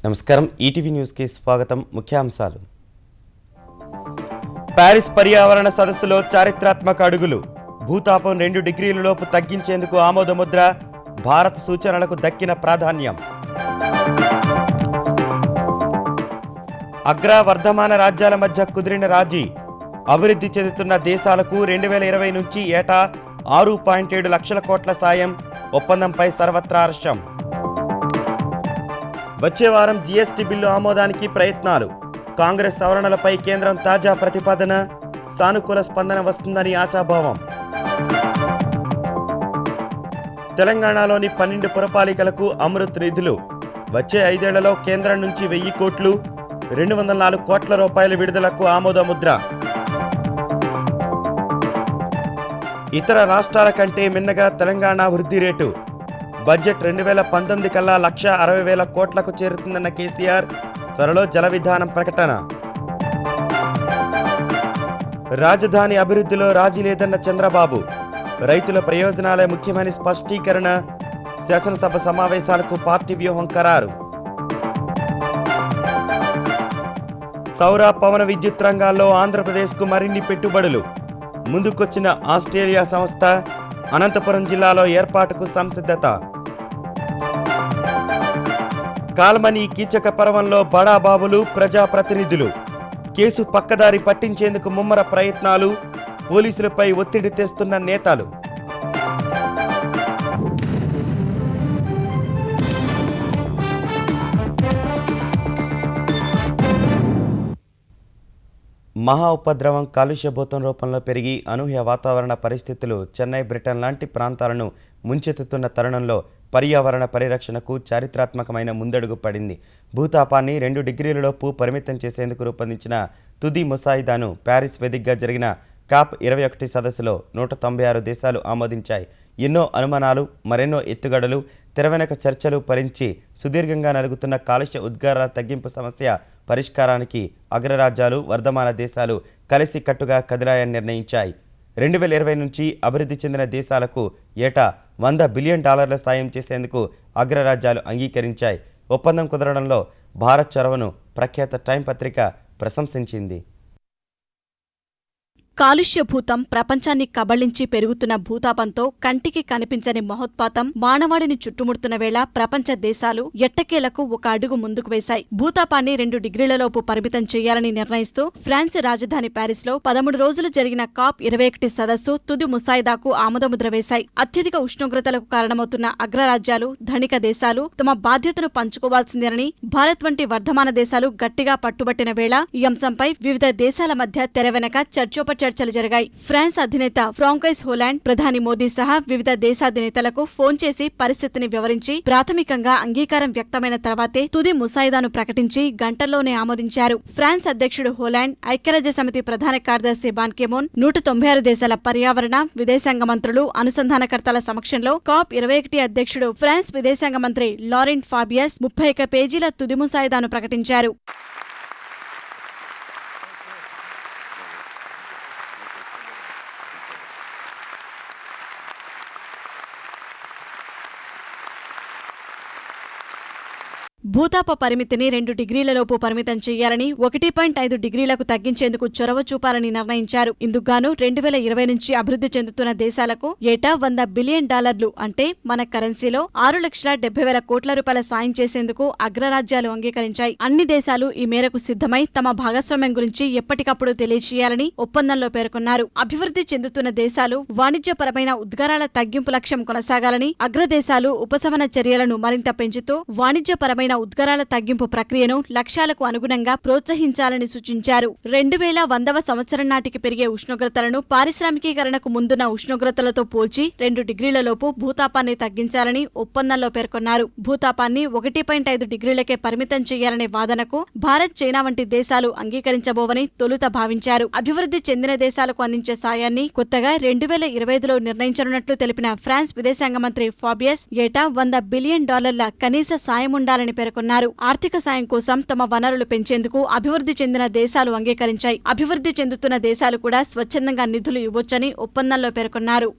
నమస్కారం ETV news కి స్వాగతం ముఖ్యాంశాలు పారిస్ పర్యావరణ సదస్సులో చారిత్రాత్మక అడుగులు భూతాపం 2 డిగ్రీల లోపు తగ్గించేందుకు ఆమోదముద్ర భారత సూచనలకు దక్కిన ప్రాధాన్యం అగ్ర వర్ధమాన రాజ్యాల మధ్య కుదిరిన రాజీ అభివృద్ధి చెందుతున్న దేశాలకు 2020 నుంచి ఏటా 6.7 లక్షల కోట్ల సాయం ఒప్పందంపై సర్వత్రా హర్షం వచ్చే వారం జీఎస్టీ బిల్లు ఆమోదానికి ప్రయత్నాలు కాంగ్రెస్ సవరణలపై కేంద్రం తాజా ప్రతిపాదన సానుకూల స్పందన వస్తుందని ఆశాభావం తెలంగాణలోని 12 పురపాలికలకు అమృత్ నిధులు వచ్చే 5 ఏళ్లలో కేంద్రం నుంచి 1000 కోట్లు 204 కోట్ల రూపాయల విడుదలకు ఆమోదముద్ర ఇతర రాష్ట్రాల కంటే మిన్నగా తెలంగాణ వృద్ధి రేటు బడ్జెట్ 2019 కల్లా 1,60,000 కోట్లకు చేరుతుందన్న కేసీఆర్ త్వరలో జల విధానం ప్రకటన రాజధాని అభివృద్ధిలో రాజీ లేదన్న చంద్రబాబు రైతుల ప్రయోజనాలే ముఖ్యమని స్పష్టీకరణ శాసనసభ సమావేశాలకు పార్టీ వ్యూహం ఖరారు సౌర పవన విద్యుత్ రంగాల్లో ఆంధ్రప్రదేశ్కు మరిన్ని పెట్టుబడులు ముందుకొచ్చిన ఆస్ట్రేలియా సంస్థ అనంతపురం జిల్లాలో ఏర్పాటుకు సంసిద్ధత కాల్మనీ కీచక పర్వంలో బడాబాబులు ప్రజాప్రతినిధులు కేసు పక్కదారి పట్టించేందుకు ముమ్మర ప్రయత్నాలు పోలీసులపై ఒత్తిడి తెస్తున్న నేతలు మహా ఉపద్రవం కాలుష్యభూతం రూపంలో పెరిగి అనూహ్య వాతావరణ పరిస్థితులు చెన్నై బ్రిటన్ లాంటి ప్రాంతాలను ముంచెత్తుతున్న తరుణంలో పర్యావరణ పరిరక్షణకు చారిత్రాత్మకమైన ముందడుగు పడింది భూతాపాన్ని 2 డిగ్రీలలోపు పరిమితం చేసేందుకు రూపొందించిన తుది ముసాయిదాను ప్యారిస్ వేదికగా జరిగిన COP 21 సదస్సులో 196 దేశాలు ఆమోదించాయి ఎన్నో అనుమానాలు మరెన్నో ఎత్తుగడలు తెరవెనక చర్చలు ఫలించి సుదీర్ఘంగా నలుగుతున్న కాలుష్య ఉద్గారాల తగ్గింపు సమస్య పరిష్కారానికి అగ్రరాజ్యాలు వర్ధమాన దేశాలు కలిసి కట్టుగా కదిలాయని నిర్ణయించాయి 2020 నుంచి అభివృద్ధి చెందిన దేశాలకు ఏటా $100 బిలియన్ సాయం చేసేందుకు అగ్రరాజ్యాలు అంగీకరించాయి ఒప్పందం కుదరడంలో భారత్ చొరవను ప్రఖ్యాత టైం పత్రిక ప్రశంసించింది కాలుష్య భూతం ప్రపంచాన్ని కబళించి పెరుగుతున్న భూతాపంతో కంటికి కనిపించని మహోత్పాతం మానవాళిని చుట్టుముడుతున్న వేళ ప్రపంచ దేశాలు ఎట్టకేలకు ఒక అడుగు ముందుకు వేశాయి భూతాపాన్ని 2 డిగ్రీలలోపు పరిమితం చేయాలని నిర్ణయిస్తూ ఫ్రాన్స్ రాజధాని ప్యారిస్ లో 13 రోజులు జరిగిన COP 21 సదస్సు తుది ముసాయిదాకు ఆమోదముద్ర వేశాయి అత్యధిక ఉష్ణోగ్రతలకు కారణమవుతున్న అగ్రరాజ్యాలు ధనిక దేశాలు తమ బాధ్యతను పంచుకోవాల్సిందేనని భారత్ వంటి వర్ధమాన దేశాలు గట్టిగా పట్టుబట్టిన వేళ ఈ అంశంపై వివిధ దేశాల మధ్య తెరవెనక చర్చలు జరిగాయి ఫ్రాన్స్ అధినేత ఫ్రాంకోయిస్ హోలాండ్ ప్రధాని మోదీ సహా వివిధ దేశాధినేతలకు ఫోన్ చేసి పరిస్థితిని వివరించి ప్రాథమికంగా అంగీకారం వ్యక్తమైన తర్వాతే తుది ముసాయిదాను ప్రకటించి గంటల్లోనే ఆమోదించారు ఫ్రాన్స్ అధ్యక్షుడు హోలాండ్ ఐక్యరాజ్య సమితి ప్రధాన కార్యదర్శి బాన్ కి-మూన్ 196 దేశాల పర్యావరణ విదేశాంగ మంత్రులు అనుసంధానకర్తల సమక్షంలో COP 21 అధ్యక్షుడు ఫ్రాన్స్ విదేశాంగ మంత్రి లారెంట్ ఫాబియస్ 31 పేజీల తుది ముసాయిదాను ప్రకటించారు భూతాప పరిమితిని 2 డిగ్రీలలోపు పరిమితం చేయాలని 1.5 డిగ్రీలకు తగ్గించేందుకు చొరవ చూపాలని నిర్ణయించారు ఇందుకుగాను 2020 నుంచి అభివృద్ధి చెందుతున్న దేశాలకు ఏటా $100 బిలియన్ అంటే మన కరెన్సీలో 6,70,000 కోట్ల రూపాయల సాయం చేసేందుకు అగ్రరాజ్యాలు అంగీకరించాయి అన్ని దేశాలు ఈ మేరకు సిద్ధమై తమ భాగస్వామ్యం గురించి ఎప్పటికప్పుడు తెలియచేయాలని ఒప్పందంలో పేర్కొన్నారు అభివృద్ధి చెందుతున్న దేశాలు వాణిజ్యపరమైన ఉద్గారాల తగ్గింపు లక్ష్యం కొనసాగాలని అగ్రదేశాలు ఉపశమన చర్యలను మరింత పెంచుతూ వాణిజ్యపరమైన ఉద్గారాల తగ్గింపు ప్రక్రియను లక్ష్యాలకు అనుగుణంగా ప్రోత్సహించాలని సూచించారు 2100వ సంవత్సరం నాటికి పెరిగే ఉష్ణోగ్రతలను పారిశ్రామికీకరణకు ముందున్న ఉష్ణోగ్రతలతో పోల్చి 2 డిగ్రీలలోపు భూతాపాన్ని తగ్గించాలని ఒప్పందంలో పేర్కొన్నారు భూతాపాన్ని 1.5 డిగ్రీలకే పరిమితం చేయాలనే వాదనకు భారత్ చైనా వంటి దేశాలు అంగీకరించబోవని తొలుత భావించారు అభివృద్ధి చెందిన దేశాలకు అందించే సాయాన్ని కొత్తగా 2025లో నిర్ణయించనున్నట్లు తెలిపిన ఫ్రాన్స్ విదేశాంగ మంత్రి ఫాబియస్ ఏటా $100 బిలియన్ కనీస సాయం ఉండాలని పేర్కొన్నారు ఆర్థిక సాయం కోసం తమ వనరులు పెంచేందుకు అభివృద్ధి చెందిన దేశాలు అంగీకరించాయి అభివృద్ధి చెందుతున్న దేశాలు కూడా స్వచ్ఛందంగా నిధులు ఇవ్వొచ్చని ఒప్పందంలో పేర్కొన్నారు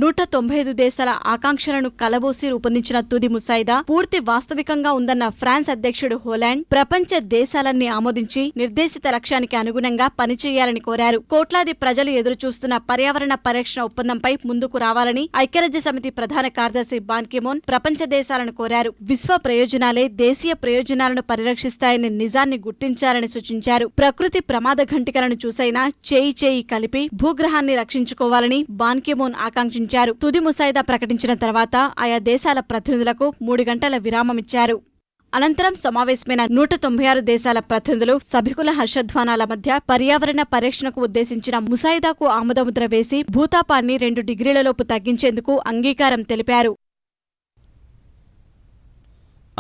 195 దేశాల ఆకాంక్షలను కలబోసి రూపొందించిన తుది ముసాయిదా పూర్తి వాస్తవికంగా ఉందన్న ఫ్రాన్స్ అధ్యక్షుడు హోలాండ్ ప్రపంచ దేశాలన్నీ ఆమోదించి నిర్దేశిత లక్ష్యానికి అనుగుణంగా పనిచేయాలని కోరారు. కోట్లాది ప్రజలు ఎదురుచూస్తున్న పర్యావరణ పరిరక్షణ ఒప్పందంపై ముందుకు రావాలని ఐక్యరాజ్యసమితి ప్రధాన కార్యదర్శి బాన్ కీ మూన్ ప్రపంచ దేశాలను కోరారు. విశ్వ ప్రయోజనాలే దేశీయ ప్రయోజనాలను పరిరక్షిస్తాయనే నిజాన్ని గుర్తించాలని సూచించారు. ప్రకృతి ప్రమాద ఘంటికలను చూసైనా చేయి కలిపి భూగ్రహాన్ని రక్షించుకోవాలని బాన్ కీ మూన్ ఆకాంక్షించారు. తుది ముసాయిదా ప్రకటించిన తర్వాత ఆయా దేశాల ప్రతినిధులకు 3 గంటల విరామమిచ్చారు. అనంతరం సమావేశమైన 196 దేశాల ప్రతినిధులు సభికుల హర్షధ్వానాల మధ్య పర్యావరణ పరిరక్షణకు ఉద్దేశించిన ముసాయిదాకు ఆమోదముద్ర వేసి భూతాపాన్ని 2 డిగ్రీలలోపు తగ్గించేందుకు అంగీకారం తెలిపారు.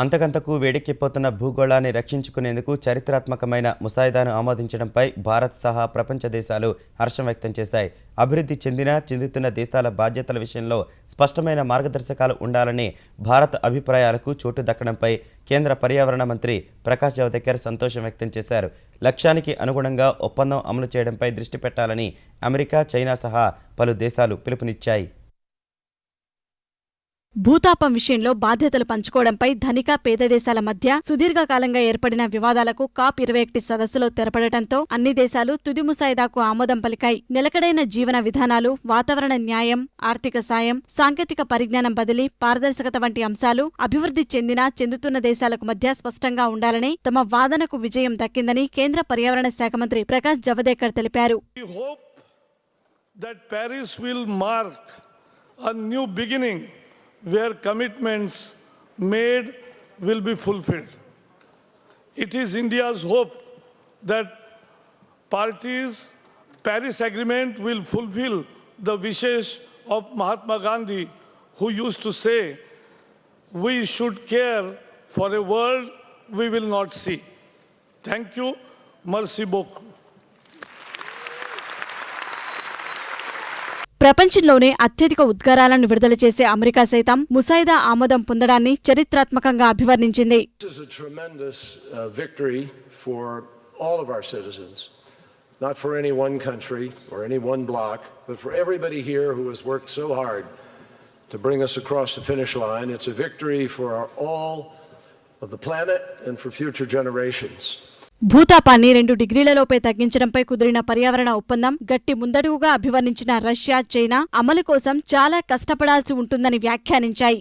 అంతకంతకు వేడెక్కిపోతున్న భూగోళాన్ని రక్షించుకునేందుకు చరిత్రాత్మకమైన ముసాయిదాను ఆమోదించడంపై భారత్ సహా ప్రపంచ దేశాలు హర్షం వ్యక్తం చేశాయి. అభివృద్ధి చెందుతున్న దేశాల బాధ్యతల విషయంలో స్పష్టమైన మార్గదర్శకాలు ఉండాలని భారత్ అభిప్రాయాలకు చోటు దక్కడంపై కేంద్ర పర్యావరణ మంత్రి ప్రకాష్ జవదేకర్ సంతోషం వ్యక్తం చేశారు. లక్ష్యానికి అనుగుణంగా ఒప్పందం అమలు చేయడంపై దృష్టి పెట్టాలని అమెరికా, చైనా సహా పలు దేశాలు పిలుపునిచ్చాయి. భూతాపం విషయంలో బాధ్యతలు పంచుకోవడంపై ధనిక పేద దేశాల మధ్య సుదీర్ఘకాలంగా ఏర్పడిన వివాదాలకు COP21 సదస్సులో తెరపడటంతో అన్ని దేశాలు తుది ముసాయిదాకు ఆమోదం పలికాయి. నిలకడైన జీవన విధానాలు, వాతావరణ న్యాయం, ఆర్థిక సాయం, సాంకేతిక పరిజ్ఞానం బదిలీ, పారదర్శకత వంటి అంశాలు అభివృద్ధి చెందుతున్న దేశాలకు మధ్య స్పష్టంగా ఉండాలని తమ వాదనకు విజయం దక్కిందని కేంద్ర పర్యావరణ శాఖ మంత్రి ప్రకాష్ జవదేకర్ తెలిపారు. Where commitments made will be fulfilled. It is India's hope that Paris Agreement will fulfill the wishes of Mahatma Gandhi, who used to say, "We should care for a world we will not see." Thank you. Merci beaucoup. ప్రపంచంలోనే అత్యధిక ఉద్గారాలను విడుదల చేసే America సైతం ముసాయిదా ఆమోదం పొందడాన్ని చరిత్రాత్మకంగా అభివర్ణించింది. This is a tremendous victory for all of our citizens, not for any one country or any one bloc, but for everybody here who has worked so hard to bring us across the finish line. It's a victory for all of the planet and for future generations. భూతాపాన్ని 2 డిగ్రీలలోపే తగ్గించడంపై కుదిరిన పర్యావరణ ఒప్పందం గట్టి ముందడుగుగా అభివర్ణించిన Russia, China అమలు కోసం చాలా కష్టపడాల్సి ఉంటుందని వ్యాఖ్యానించాయి.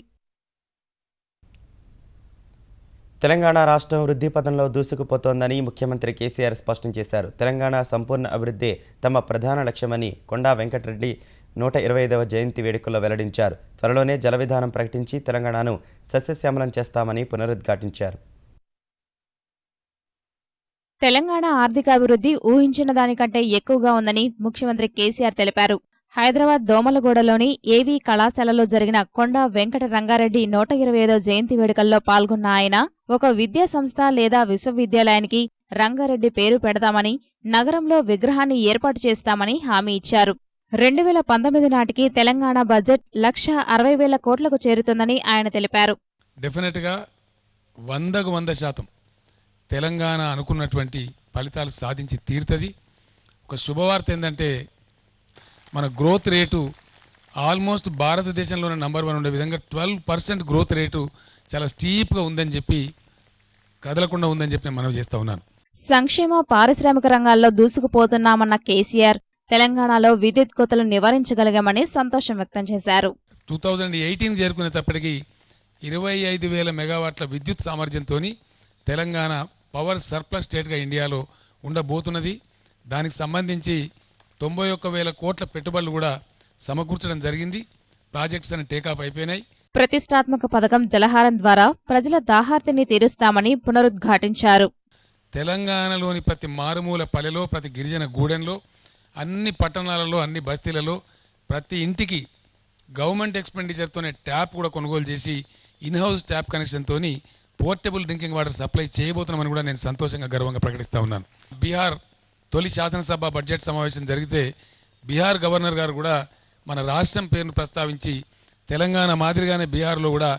తెలంగాణ రాష్ట్రం వృద్ధి పథంలో దూసుకుపోతోందని ముఖ్యమంత్రి కేసీఆర్ స్పష్టం చేశారు. తెలంగాణ సంపూర్ణ అభివృద్ధి తమ ప్రధాన లక్ష్యమని కొండా వెంకటరెడ్డి 125వ జయంతి వేడుకల్లో వెల్లడించారు. త్వరలోనే జల విధానం ప్రకటించి తెలంగాణను సస్యశ్యామలం చేస్తామని పునరుద్ఘాటించారు. తెలంగాణ ఆర్థికాభివృద్ధి ఊహించిన దానికంటే ఎక్కువగా ఉందని ముఖ్యమంత్రి కేసీఆర్ తెలిపారు. హైదరాబాద్ దోమలగూడలోని ఏవీ కళాశాలలో జరిగిన కొండా వెంకట రంగారెడ్డి 125వ జయంతి వేడుకల్లో పాల్గొన్న ఆయన ఒక విద్యా సంస్థ లేదా విశ్వవిద్యాలయానికి రంగారెడ్డి పేరు పెడతామని, నగరంలో విగ్రహాన్ని ఏర్పాటు చేస్తామని హామీ ఇచ్చారు. 2019 నాటికి తెలంగాణ బడ్జెట్ 1,60,000 కోట్లకు చేరుతుందని ఆయన తెలిపారు. డెఫినెట్గా 100% తెలంగాణ అనుకున్నటువంటి ఫలితాలు సాధించి తీరుతుంది. ఒక శుభవార్త ఏంటంటే మన గ్రోత్ రేటు ఆల్మోస్ట్ భారతదేశంలోనే నంబర్ 1 ఉండే విధంగా 12% గ్రోత్ రేటు చాలా స్టీప్గా ఉందని చెప్పి, కదలకుండా ఉందని చెప్పి నేను మనవి చేస్తా ఉన్నాను. సంక్షేమ పారిశ్రామిక రంగాల్లో దూసుకుపోతున్నామన్న కేసీఆర్ తెలంగాణలో విద్యుత్ కోతలు నివారించగలిగామని సంతోషం వ్యక్తం చేశారు. 2018 చేరుకునేటప్పటికీ 25,000 మెగావాట్ల విద్యుత్ సామర్థ్యంతో తెలంగాణ పవర్ సర్ప్లస్ స్టేట్గా ఇండియాలో ఉండబోతున్నది. దానికి సంబంధించి 91,000 కోట్ల పెట్టుబడులు కూడా సమకూర్చడం జరిగింది. ప్రాజెక్ట్స్ అని టేకాఫ్ అయిపోయినాయి. ప్రతిష్టాత్మక పథకం జలహారం ద్వారా ప్రజల దాహార్తిని తీరుస్తామని పునరుద్ఘాటించారు. తెలంగాణలోని ప్రతి మారుమూల పల్లెలో, ప్రతి గిరిజన గూడెంలో, అన్ని పట్టణాలలో, అన్ని బస్తీలలో ప్రతి ఇంటికి గవర్నమెంట్ ఎక్స్పెండిచర్తోనే ట్యాప్ కూడా కొనుగోలు చేసి ఇన్హౌస్ ట్యాప్ కనెక్షన్తో పోర్టబుల్ డ్రింకింగ్ వాటర్ సప్లై చేయబోతున్నామని కూడా నేను సంతోషంగా, గర్వంగా ప్రకటిస్తూ ఉన్నాను. బీహార్ తొలి శాసనసభ బడ్జెట్ సమావేశం జరిగితే బీహార్ గవర్నర్ గారు కూడా మన రాష్ట్రం పేరును ప్రస్తావించి తెలంగాణ మాదిరిగానే బీహార్లో కూడా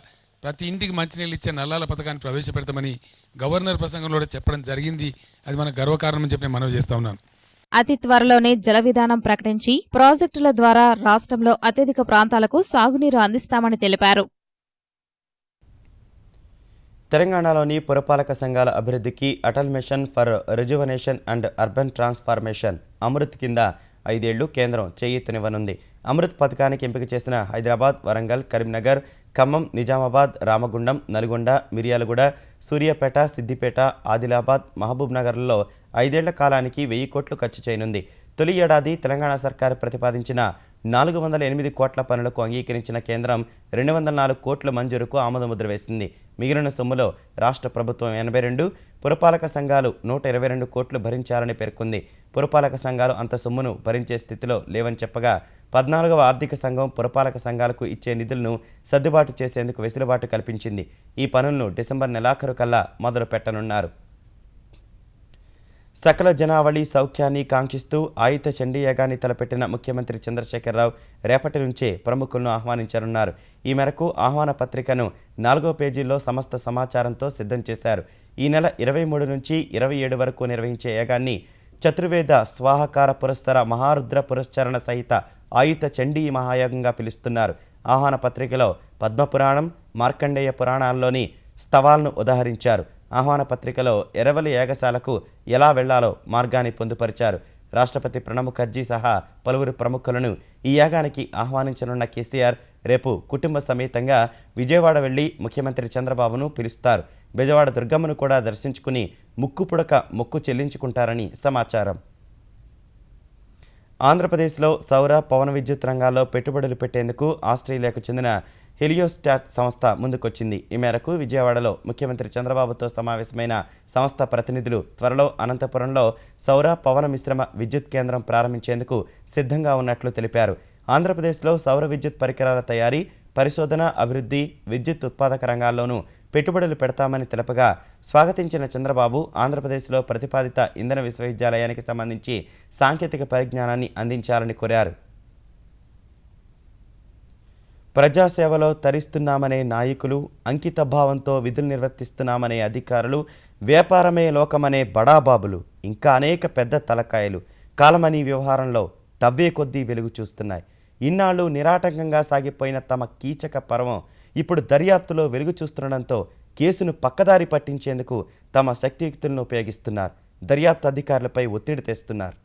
ప్రతి ఇంటికి మంచినీళ్ళు ఇచ్చే నల్లాల పథకాన్ని ప్రవేశపెడతామని గవర్నర్ ప్రసంగంలో చెప్పడం జరిగింది. అది మన గర్వకారణం అని చెప్పి నేను మనవి చేస్తూ ఉన్నాను. అతి త్వరలోనే జల విధానం ప్రకటించి ప్రాజెక్టుల ద్వారా రాష్ట్రంలో అత్యధిక ప్రాంతాలకు సాగునీరు అందిస్తామని తెలిపారు. తెలంగాణలోని పురపాలక సంఘాల అభివృద్ధికి Atal mission for rejuvenation and urban transformation Amrit కింద 5 ఏళ్లు కేంద్రం చేయూతనివ్వనుంది. అమృత్ పథకానికి ఎంపిక చేసిన హైదరాబాద్, వరంగల్, కరీంనగర్, ఖమ్మం, నిజామాబాద్, రామగుండం, నల్గొండ, మిర్యాలగూడ, సూర్యాపేట, సిద్దిపేట, ఆదిలాబాద్, మహబూబ్ నగర్లలో 5 ఏళ్ల కాలానికి 1000 కోట్లు ఖర్చు చేయనుంది. తొలి ఏడాది తెలంగాణ సర్కారు ప్రతిపాదించిన 408 కోట్ల పనులకు అంగీకరించిన కేంద్రం 204 కోట్ల మంజూరుకు ఆమోదముద్ర వేసింది. మిగిలిన సొమ్ములో రాష్ట్ర ప్రభుత్వం 82, పురపాలక సంఘాలు 122 కోట్లు భరించాలని పేర్కొంది. పురపాలక సంఘాలు అంత సొమ్మును భరించే స్థితిలో లేవని చెప్పగా 14వ ఆర్థిక సంఘం పురపాలక సంఘాలకు ఇచ్చే నిధులను సర్దుబాటు చేసేందుకు వెసులుబాటు కల్పించింది. ఈ పనులను డిసెంబర్ నెలాఖరు కల్లా మొదలు పెట్టనున్నారు. సకల జనావళి సౌఖ్యాన్ని కాంక్షిస్తూ ఆయుత చండీ యాగాన్ని తలపెట్టిన ముఖ్యమంత్రి చంద్రశేఖరరావు రేపటి నుంచే ప్రముఖులను ఆహ్వానించనున్నారు. ఈ మేరకు ఆహ్వాన పత్రికను 4వ పేజీల్లో సమస్త సమాచారంతో సిద్ధం చేశారు. ఈ నెల 23 నుంచి 27 వరకు నిర్వహించే యాగాన్ని చతుర్వేద స్వాహకార పురస్సర మహారుద్ర పురస్చరణ సహిత ఆయుత చండీ మహాయాగంగా పిలుస్తున్నారు. ఆహ్వాన పత్రికలో పద్మపురాణం, మార్కండేయ పురాణాల్లోని స్తవాలను ఉదహరించారు. ఆహ్వాన పత్రికలో ఎరవలి యాగశాలకు ఎలా వెళ్లాలో మార్గాన్ని పొందుపరిచారు. రాష్ట్రపతి ప్రణబ్ ముఖర్జీ సహా పలువురు ప్రముఖులను ఈ యాగానికి ఆహ్వానించనున్న కేసీఆర్ రేపు కుటుంబ సమేతంగా విజయవాడ వెళ్లి ముఖ్యమంత్రి చంద్రబాబును పిలుస్తారు. బెజవాడ దుర్గమ్మను కూడా దర్శించుకుని ముక్కుపుడక మొక్కు చెల్లించుకుంటారని సమాచారం. ఆంధ్రప్రదేశ్లో సౌర, పవన విద్యుత్ రంగాల్లో పెట్టుబడులు పెట్టేందుకు ఆస్ట్రేలియాకు చెందిన హెలియోస్టాట్ సంస్థ ముందుకొచ్చింది. ఈ మేరకు విజయవాడలో ముఖ్యమంత్రి చంద్రబాబుతో సమావేశమైన సంస్థ ప్రతినిధులు త్వరలో అనంతపురంలో సౌర, పవన మిశ్రమ విద్యుత్ కేంద్రం ప్రారంభించేందుకు సిద్ధంగా ఉన్నట్లు తెలిపారు. ఆంధ్రప్రదేశ్లో సౌర విద్యుత్ పరికరాల తయారీ, పరిశోధన, అభివృద్ధి, విద్యుత్ ఉత్పాదక రంగాల్లోనూ పెట్టుబడులు పెడతామని తెలపగా స్వాగతించిన చంద్రబాబు ఆంధ్రప్రదేశ్లో ప్రతిపాదిత ఇంధన విశ్వవిద్యాలయానికి సంబంధించి సాంకేతిక పరిజ్ఞానాన్ని అందించాలని కోరారు. ప్రజాసేవలో తరిస్తున్నామనే నాయకులు, అంకితభావంతో విధులు నిర్వర్తిస్తున్నామనే అధికారులు, వ్యాపారమే లోకమనే బడాబాబులు, ఇంకా అనేక పెద్ద తలకాయలు కాలమనీ వ్యవహారంలో తవ్వే కొద్దీ వెలుగు చూస్తున్నాయి. ఇన్నాళ్ళు నిరాటంకంగా సాగిపోయిన తమ కీచక పర్వం ఇప్పుడు దర్యాప్తులో వెలుగు చూస్తుండడంతో కేసును పక్కదారి పట్టించేందుకు తమ శక్తియుక్తులను ఉపయోగిస్తున్నారు. దర్యాప్తు అధికారులపై ఒత్తిడి తెస్తున్నారు.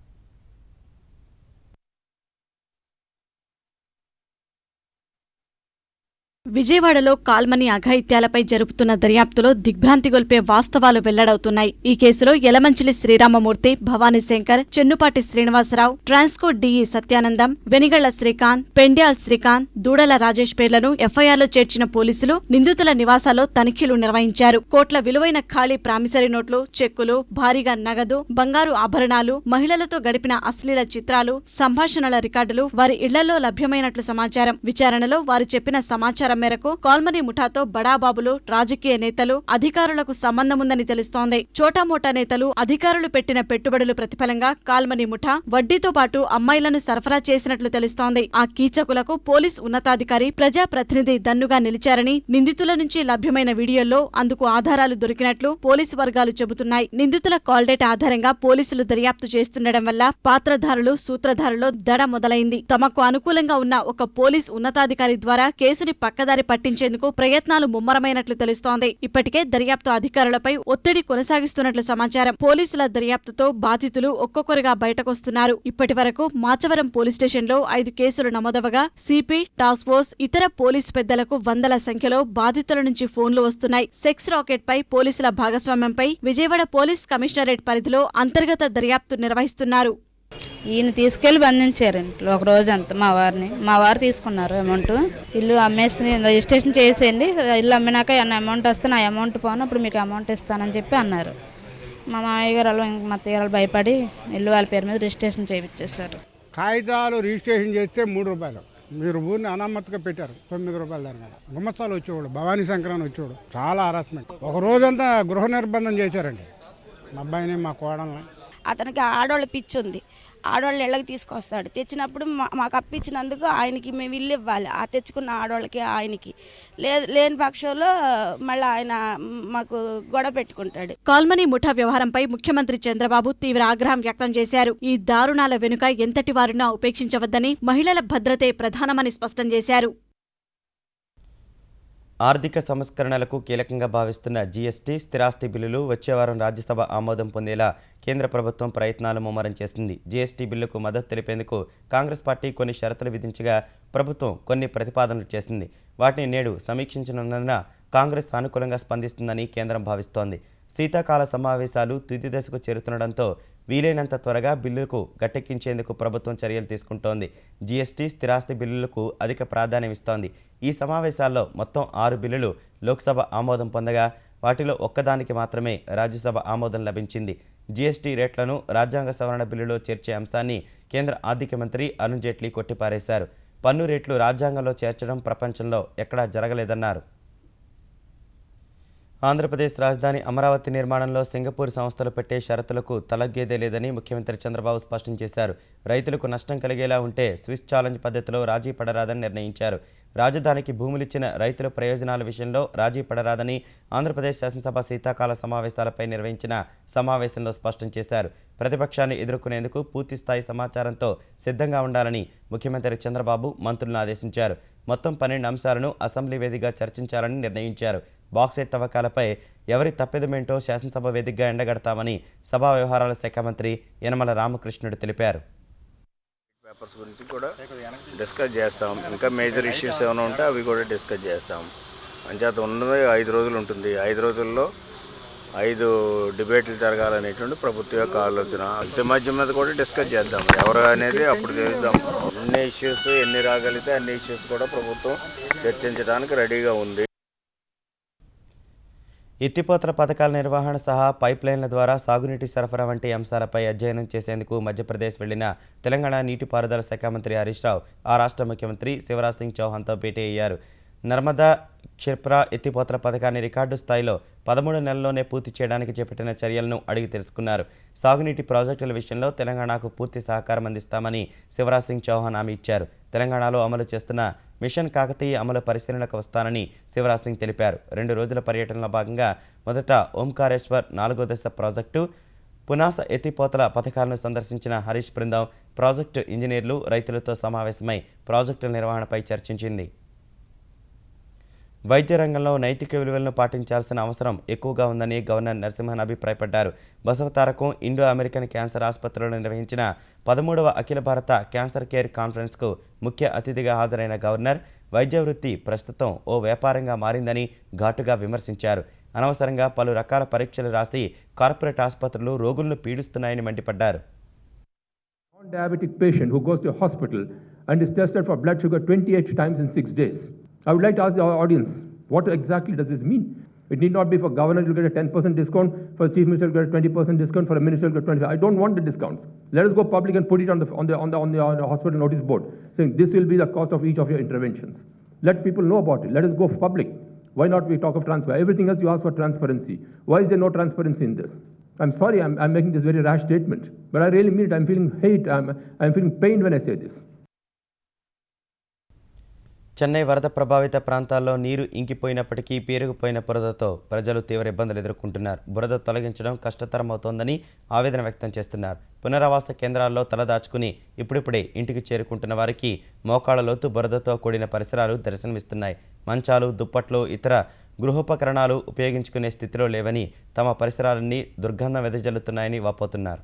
విజయవాడలో కాల్మనీ అఘాయిత్యాలపై జరుపుతున్న దర్యాప్తులో దిగ్భ్రాంతి గొల్పే వాస్తవాలు వెల్లడవుతున్నాయి. ఈ కేసులో యలమంచిలి శ్రీరామమూర్తి, భవానీ శంకర్, చెన్నుపాటి శ్రీనివాసరావు, ట్రాన్స్కో డిఈ సత్యానందం, వెనిగళ్ల శ్రీకాంత్, పెండ్యాల్ శ్రీకాంత్, దూడల రాజేష్ పేర్లను ఎఫ్ఐఆర్లో చేర్చిన పోలీసులు నిందితుల నివాసాల్లో తనిఖీలు నిర్వహించారు. కోట్ల విలువైన ఖాళీ ప్రామిసరీ నోట్లు, చెక్కులు, భారీగా నగదు, బంగారు ఆభరణాలు, మహిళలతో గడిపిన అశ్లీల చిత్రాలు, సంభాషణల రికార్డులు వారి ఇళ్లలో లభ్యమైనట్లు సమాచారం. విచారణలో వారు చెప్పిన సమాచారం మేరకు కాల్మనీ ముఠాతో బడాబాబులు, రాజకీయ నేతలు, అధికారులకు సంబంధముందని తెలుస్తోంది. చోటామోటా నేతలు, అధికారులు పెట్టిన పెట్టుబడులు ప్రతిఫలంగా కాల్మనీ ముఠా వడ్డీతో పాటు అమ్మాయిలను సరఫరా చేసినట్లు తెలుస్తోంది. ఆ కీచకులకు పోలీస్ ఉన్నతాధికారి, ప్రజాప్రతినిధి దన్నుగా నిలిచారని, నిందితుల నుంచి లభ్యమైన వీడియోల్లో అందుకు ఆధారాలు దొరికినట్లు పోలీసు వర్గాలు చెబుతున్నాయి. నిందితుల కాల్ డేటా ఆధారంగా పోలీసులు దర్యాప్తు చేస్తుండడం వల్ల పాత్రధారులు, సూత్రధారులు దడ మొదలైంది. తమకు అనుకూలంగా ఉన్న ఒక పోలీస్ ఉన్నతాధికారి ద్వారా కేసుని పక్కదారి పట్టించేందుకు ప్రయత్నాలు ముమ్మరమైనట్లు తెలుస్తోంది. ఇప్పటికే దర్యాప్తు అధికారులపై ఒత్తిడి కొనసాగిస్తున్నట్లు సమాచారం. పోలీసుల దర్యాప్తుతో బాధితులు ఒక్కొక్కరుగా బయటకొస్తున్నారు. ఇప్పటి వరకు మాచవరం పోలీస్ స్టేషన్లో 5 కేసులు నమోదవగా సిపి, టాస్క్ ఫోర్స్, ఇతర పోలీసు పెద్దలకు వందల సంఖ్యలో బాధితుల నుంచి ఫోన్లు వస్తున్నాయి. సెక్స్ రాకెట్ పై పోలీసుల భాగస్వామ్యంపై విజయవాడ పోలీస్ కమిషనరేట్ పరిధిలో అంతర్గత దర్యాప్తు నిర్వహిస్తున్నారు. ఈయన తీసుకెళ్లి బంధించారండి ఒక రోజంతా మా వారు తీసుకున్నారు అమౌంట్. ఇల్లు అమ్మేసి రిజిస్ట్రేషన్ చేసేయండి, ఇల్లు అమ్మినాక ఏమన్నా అమౌంట్ వస్తే నా అమౌంట్ పోను, అప్పుడు మీకు అమౌంట్ ఇస్తానని చెప్పి అన్నారు. మా మామయ్య గారు వాళ్ళు మా అత్తయ్య గారు భయపడి ఇల్లు వాళ్ళ పేరు మీద రిజిస్ట్రేషన్ చేయించేశారు. కాగితాలు రిజిస్ట్రేషన్ చేస్తే 3 రూపాయలు, మీరు ఊరిని అనామత్తుగా పెట్టారు 9 రూపాయలు దాని. గుమ్మస్తాలు వచ్చేవాడు, భవానీ శంకరాన్ని వచ్చేవాడు. చాలా హరాస్మెంట్. ఒక రోజంతా గృహ నిర్బంధం చేశారండి మా అబ్బాయిని, మా కోడల్ని. అతనికి ఆడోళ్ళ పిచ్చి ఉంది. ఆడవాళ్ళని ఇళ్ళకి తీసుకొస్తాడు. తెచ్చినప్పుడు మాకు అప్పించినందుకు ఆయనకి మేము ఇల్లు ఇవ్వాలి, ఆ తెచ్చుకున్న ఆడవాళ్ళకి ఆయనకి. లేని పక్షంలో మళ్ళీ ఆయన మాకు గొడవ పెట్టుకుంటాడు. కాల్మనీ ముఠా వ్యవహారంపై ముఖ్యమంత్రి చంద్రబాబు తీవ్ర ఆగ్రహం వ్యక్తం చేశారు. ఈ దారుణాల వెనుక ఎంతటి వారున్నా ఉపేక్షించవద్దని, మహిళల భద్రతే ప్రధానమని స్పష్టం చేశారు. ఆర్థిక సంస్కరణలకు కీలకంగా భావిస్తున్న జీఎస్టీ, స్థిరాస్తి బిల్లులు వచ్చే వారం రాజ్యసభ ఆమోదం పొందేలా కేంద్ర ప్రభుత్వం ప్రయత్నాలు ముమ్మరం చేసింది. జీఎస్టీ బిల్లుకు మద్దతు తెలిపేందుకు కాంగ్రెస్ పార్టీ కొన్ని షరతులు విధించగా ప్రభుత్వం కొన్ని ప్రతిపాదనలు చేసింది. వాటిని నేడు సమీక్షించనున్నందున కాంగ్రెస్ సానుకూలంగా స్పందిస్తుందని కేంద్రం భావిస్తోంది. శీతాకాల సమావేశాలు తుది దశకు చేరుతుండటంతో వీలైనంత త్వరగా బిల్లులకు గట్టెక్కించేందుకు ప్రభుత్వం చర్యలు తీసుకుంటోంది. జీఎస్టీ, స్థిరాస్తి బిల్లులకు అధిక ప్రాధాన్యమిస్తోంది. ఈ సమావేశాల్లో మొత్తం 6 బిల్లులు లోక్సభ ఆమోదం పొందగా వాటిలో ఒక్కదానికి మాత్రమే రాజ్యసభ ఆమోదం లభించింది. జీఎస్టీ రేట్లను రాజ్యాంగ సవరణ బిల్లులో చేర్చే అంశాన్ని కేంద్ర ఆర్థిక మంత్రి అరుణ్ జైట్లీ కొట్టిపారేశారు. పన్ను రేట్లు రాజ్యాంగంలో చేర్చడం ప్రపంచంలో ఎక్కడా జరగలేదన్నారు. ఆంధ్రప్రదేశ్ రాజధాని అమరావతి నిర్మాణంలో సింగపూర్ సంస్థలు పెట్టే షరతులకు తలగ్గేదే లేదని ముఖ్యమంత్రి చంద్రబాబు స్పష్టం చేశారు. రైతులకు నష్టం కలిగేలా ఉంటే స్విస్ ఛాలెంజ్ పద్ధతిలో రాజీ పడరాదని నిర్ణయించారు. రాజధానికి భూములిచ్చిన రైతుల ప్రయోజనాల విషయంలో రాజీ పడరాదని ఆంధ్రప్రదేశ్ శాసనసభ శీతాకాల సమావేశాలపై నిర్వహించిన సమావేశంలో స్పష్టం చేశారు. ప్రతిపక్షాన్ని ఎదుర్కొనేందుకు పూర్తిస్థాయి సమాచారంతో సిద్ధంగా ఉండాలని ముఖ్యమంత్రి చంద్రబాబు మంత్రులను ఆదేశించారు. మొత్తం 12 అంశాలను అసెంబ్లీ వేదికగా చర్చించాలని నిర్ణయించారు. బాక్సైట్ తవ్వకాలపై ఎవరి తప్పిదమేంటో శాసనసభ వేదికగా ఎండగడతామని సభా వ్యవహారాల శాఖ మంత్రి యనమల రామకృష్ణుడు తెలిపారు. పేపర్స్ గురించి కూడా డిస్కస్ చేస్తాం. ఇంకా మేజర్ ఇష్యూస్ ఏమైనా ఉంటే అవి కూడా డిస్కస్ చేస్తాం. అంచేత ఉన్నది 5 రోజులు ఉంటుంది. 5 రోజుల్లో 5 డిబేట్లు జరగాలనేటువంటి ప్రభుత్వ యొక్క ఆలోచన. అంతే మధ్య మీద కూడా డిస్కస్ చేద్దాం. ఎవరు అనేది అప్పుడు చేద్దాం. ఎన్ని ఇష్యూస్ ఎన్ని రాగలిగితే అన్ని ఇష్యూస్ కూడా ప్రభుత్వం చర్చించడానికి రెడీగా ఉంది. ఎత్తిపోతల పథకాల నిర్వహణ సహా పైప్లైన్ల ద్వారా సాగునీటి సరఫరా వంటి అంశాలపై అధ్యయనం చేసేందుకు మధ్యప్రదేశ్ వెళ్లిన తెలంగాణ నీటిపారుదల శాఖ మంత్రి హరీష్ రావు ఆ రాష్ట్ర ముఖ్యమంత్రి శివరాజ్ సింగ్ చౌహాన్తో భేటీ అయ్యారు. నర్మదా క్షిప్రా ఎత్తిపోతల పథకాన్ని రికార్డు స్థాయిలో 13 నెలల్లోనే పూర్తి చేయడానికి చేపట్టిన చర్యలను అడిగి తెలుసుకున్నారు. సాగునీటి ప్రాజెక్టుల విషయంలో తెలంగాణకు పూర్తి సహకారం అందిస్తామని శివరాజ్ సింగ్ చౌహాన్ హామీ ఇచ్చారు. తెలంగాణలో అమలు చేస్తున్న మిషన్ కాకతీయ అమలు పరిశీలనకు వస్తానని శివరాజ్ సింగ్ తెలిపారు. 2 రోజుల పర్యటనలో భాగంగా మొదట ఓంకారేశ్వర్ 4వ దశ ప్రాజెక్టు, పునాస ఎత్తిపోతల పథకాలను సందర్శించిన హరీష్ బృందం ప్రాజెక్టు ఇంజనీర్లు, రైతులతో సమావేశమై ప్రాజెక్టుల నిర్వహణపై చర్చించింది. వైద్య రంగంలో నైతిక విలువలను పాటించాల్సిన అవసరం ఎక్కువగా ఉందని గవర్నర్ నరసింహన్ అభిప్రాయపడ్డారు. బసవతారకం ఇండో అమెరికన్ క్యాన్సర్ ఆసుపత్రిలో నిర్వహించిన 13వ అఖిల భారత క్యాన్సర్ కేర్ కాన్ఫరెన్స్కు ముఖ్య అతిథిగా హాజరైన గవర్నర్ వైద్య వృత్తి ప్రస్తుతం ఓ వ్యాపారంగా మారిందని ఘాటుగా విమర్శించారు. అనవసరంగా పలు రకాల పరీక్షలు రాసి కార్పొరేట్ ఆసుపత్రులు రోగులను పీడిస్తున్నాయని మండిపడ్డారు. Diabetic patient who goes to a hospital and is tested for blood sugar 28 times in 6 days. I would like to ask the audience, what exactly does this mean? It need not be for governor to get a 10% discount, for chief minister to get a 20% discount, for a minister to get 25%. I don't want the discounts. Let us go public and put it on the hospital notice board, saying this will be the cost of each of your interventions. Let people know about it. Let us go public. Why not we talk of transparency? Everything else you ask for transparency. Why is there no transparency in this? I'm sorry, I'm making this very rash statement, but I really mean it. I'm feeling hate. I'm feeling pain when I say this. Chennai వరద ప్రభావిత ప్రాంతాల్లో నీరు ఇంకిపోయినప్పటికీ పేరుకుపోయిన బురదతో ప్రజలు తీవ్ర ఇబ్బందులు ఎదుర్కొంటున్నారు. బురద తొలగించడం కష్టతరమవుతోందని ఆవేదన వ్యక్తం చేస్తున్నారు. పునరావాస కేంద్రాల్లో తలదాచుకుని ఇప్పుడిప్పుడే ఇంటికి చేరుకుంటున్న వారికి మోకాళ్ల లోతు బురదతో కూడిన పరిసరాలు దర్శనమిస్తున్నాయి. మంచాలు, దుప్పట్లు, ఇతర గృహోపకరణాలు ఉపయోగించుకునే స్థితిలో లేవని, తమ పరిసరాలన్నీ దుర్గంధం వెదజల్లుతున్నాయని వాపోతున్నారు.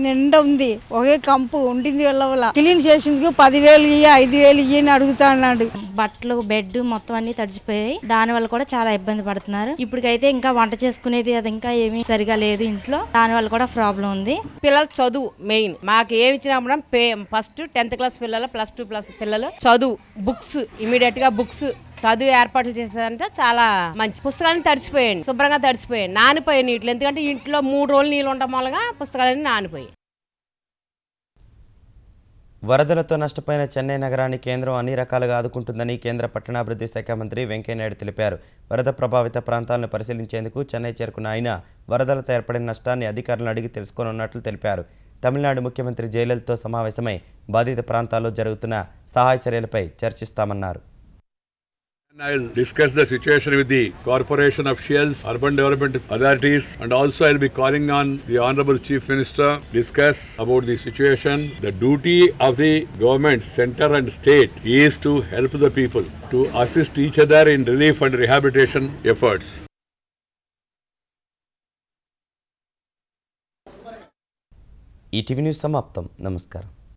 నిండా ఉంది, ఒకే కంపు ఉండింది. వల్ల క్లీన్ చేసేందుకు 10,000 ఇయ్యి 5,000 ఇయ్యి అని అడుగుతా అన్నాడు. బట్టలు, బెడ్ మొత్తం అన్ని తడిచిపోయాయి. దాని వల్ల కూడా చాలా ఇబ్బంది పడుతున్నారు. ఇప్పటికైతే ఇంకా వంట చేసుకునేది అది ఇంకా ఏమీ సరిగా లేదు ఇంట్లో. దాని వల్ల కూడా ప్రాబ్లం ఉంది. పిల్లల చదువు మెయిన్. మాకు ఏమి ఇచ్చినా ఫస్ట్ 10th క్లాస్ పిల్లలు, +2 క్లాస్ పిల్లలు చదువు, బుక్స్ ఇమీడియట్ గా బుక్స్ చదువు ఏర్పాట్లు చేసేదంటే చాలా మంచి. పుస్తకాలన్నీ తడిచిపోయాయి, శుభ్రంగా తడిచిపోయాయి, నానిపోయాయి నీళ్ళు. ఎందుకంటే ఇంట్లో 3 రోజులు నీళ్ళు ఉండడం వల్ల పుస్తకాలన్నీ నానిపోయాయి. వరదలతో నష్టపోయిన చెన్నై నగరాన్ని కేంద్రం అన్ని రకాలుగా ఆదుకుంటుందని కేంద్ర పట్టణాభివృద్ధి శాఖ మంత్రి వెంకయ్యనాయుడు తెలిపారు. వరద ప్రభావిత ప్రాంతాలను పరిశీలించేందుకు చెన్నై చేరుకున్న ఆయన వరదలతో ఏర్పడిన నష్టాన్ని అధికారులను అడిగి తెలుసుకోనున్నట్లు తెలిపారు. తమిళనాడు ముఖ్యమంత్రి జయలలితతో సమావేశమై బాధిత ప్రాంతాల్లో జరుగుతున్న సహాయ చర్యలపై చర్చిస్తామన్నారు. I'll discuss the situation with the Corporation of Shells, Urban Development Authorities, and also I'll be calling on the Honorable Chief Minister discuss about the situation. The duty of the government, center and state, is to help the people, to assist each other in relief and rehabilitation efforts. ETV news సమాప్తం. నమస్కారం.